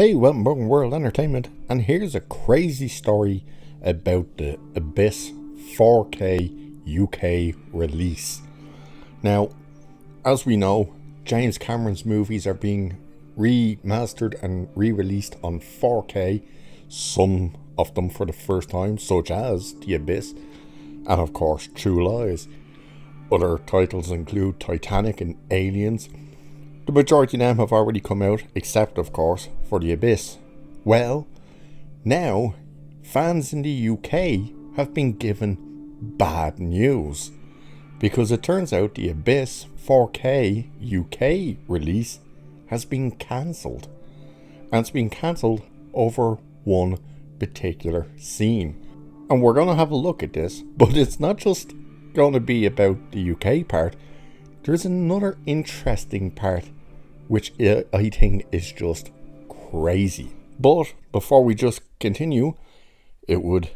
Hey, welcome to World Entertainment, and here's a crazy story about the Abyss 4K UK release. Now, as we know, James Cameron's movies are being remastered and re-released on 4K, some of them for the first time, such as The Abyss, and of course True Lies. Other titles include Titanic and Aliens. The majority of them have already come out, except of course for The Abyss. Well, now fans in the UK have been given bad news, because it turns out The Abyss 4K UK release has been cancelled, and it's been cancelled over one particular scene. And we're going to have a look at this, but it's not just going to be about the UK part. There's another interesting part which I think is just crazy. But before we just continue, it would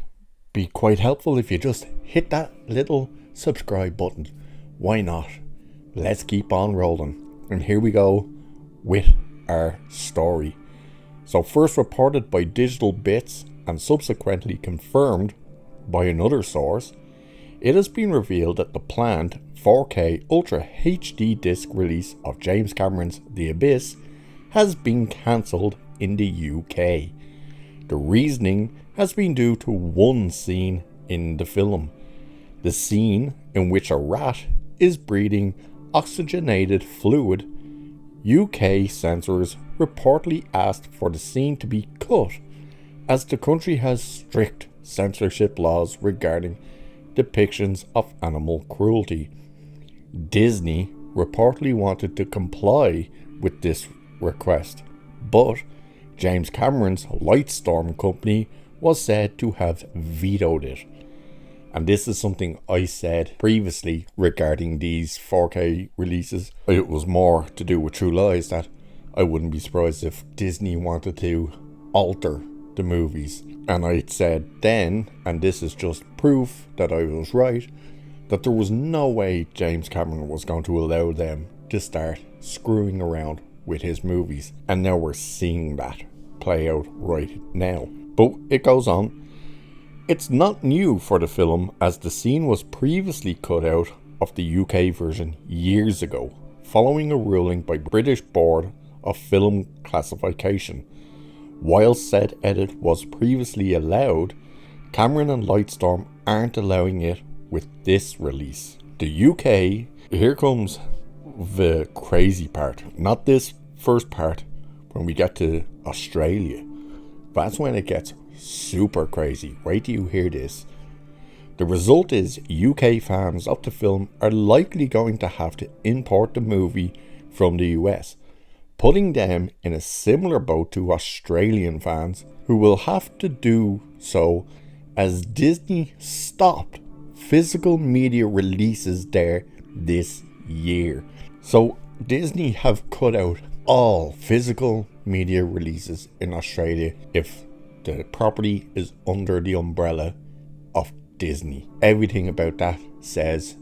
be quite helpful if you just hit that little subscribe button. Why not? Let's keep on rolling. And here we go with our story. So first reported by Digital Bits and subsequently confirmed by another source, it has been revealed that the planned 4K Ultra HD disc release of James Cameron's The Abyss has been cancelled in the UK. The reasoning has been due to one scene in the film. The scene in which a rat is breathing oxygenated fluid. UK censors reportedly asked for the scene to be cut, as the country has strict censorship laws regarding depictions of animal cruelty. Disney reportedly wanted to comply with this request, but James Cameron's Lightstorm company was said to have vetoed it. And this is something I said previously regarding these 4K releases. It was more to do with True Lies, that I wouldn't be surprised if Disney wanted to alter the movies. And I said then, and this is just proof that I was right, that there was no way James Cameron was going to allow them to start screwing around with his movies. And now we're seeing that play out right now. But it goes on. It's not new for the film, as the scene was previously cut out of the UK version years ago, following a ruling by British Board of Film Classification. While said edit was previously allowed, Cameron and Lightstorm aren't allowing it with this release. The UK, here comes the crazy part. Not this first part, when we get to Australia. That's when it gets super crazy. Wait till you hear this. The result is UK fans of the film are likely going to have to import the movie from the US, putting them in a similar boat to Australian fans, who will have to do so as Disney stopped physical media releases there this year. So Disney have cut out all physical media releases in Australia if the property is under the umbrella of Disney. Everything about that says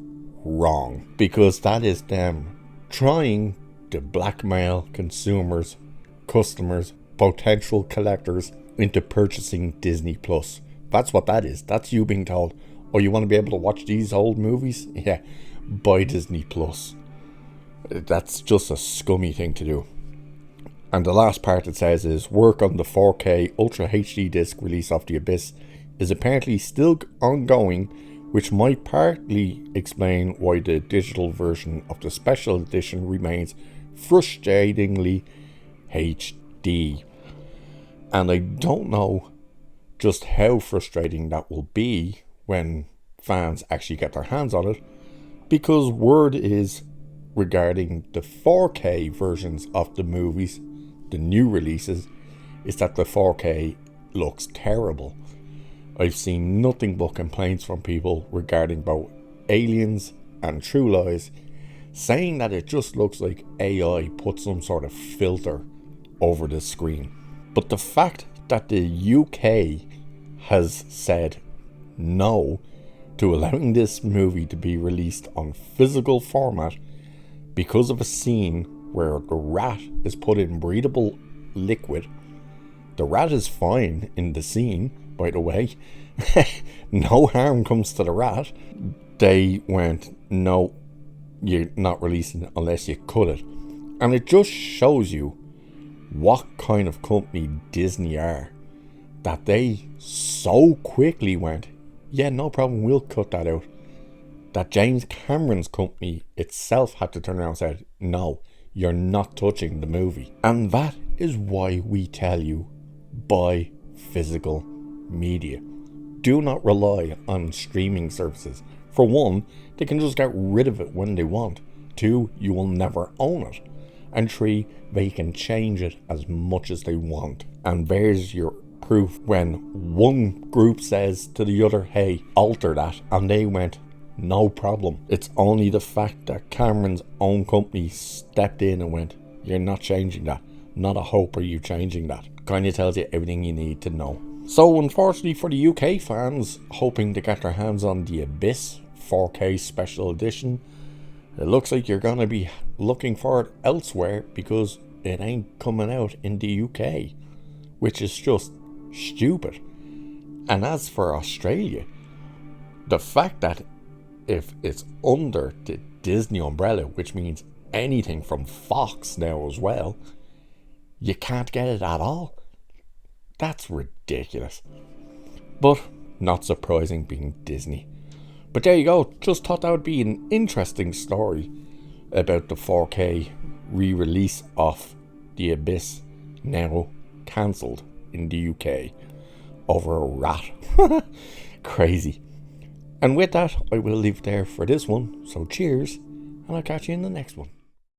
wrong, because that is them trying to blackmail consumers, customers, potential collectors into purchasing Disney Plus. That's what that is. That's you being told, oh, you want to be able to watch these old movies? Yeah, buy Disney Plus. That's just a scummy thing to do. And the last part it says is, work on the 4K Ultra HD disc release of The Abyss is apparently still ongoing, which might partly explain why the digital version of the special edition remains frustratingly HD. And I don't know just how frustrating that will be when fans actually get their hands on it, because word is regarding the 4K versions of the movies, the new releases, is that the 4K looks terrible. I've seen nothing but complaints from people regarding both Aliens and True Lies, saying that it just looks like AI put some sort of filter over the screen. But the fact that the UK has said no to allowing this movie to be released on physical format because of a scene where the rat is put in breathable liquid The rat is fine in the scene, by the way. No harm comes to the rat. They went, no, you're not releasing it unless you cut it. And it just shows you what kind of company Disney are, that they so quickly went, yeah, no problem, we'll cut that out. That James Cameron's company itself had to turn around and said, no, you're not touching the movie. And that is why we tell you, buy physical media. Do not rely on streaming services. For one, they can just get rid of it when they want. Two, you will never own it. And three, they can change it as much as they want. And there's your proof when one group says to the other, hey, alter that, and they went, no problem. It's only the fact that Cameron's own company stepped in and went, you're not changing that. Not a hope are you changing that. Kind of tells you everything you need to know. So unfortunately for the UK fans hoping to get their hands on The Abyss 4K Special Edition, it looks like you're going to be looking for it elsewhere because it ain't coming out in the UK, which is just stupid. And as for Australia, the fact that if it's under the Disney umbrella, which means anything from Fox now as well, you can't get it at all. That's ridiculous. But not surprising being Disney. But there you go. Just thought that would be an interesting story about the 4K re-release of The Abyss, now cancelled in the UK over a rat. Crazy. And with that, I will leave there for this one. So cheers, and I'll catch you in the next one.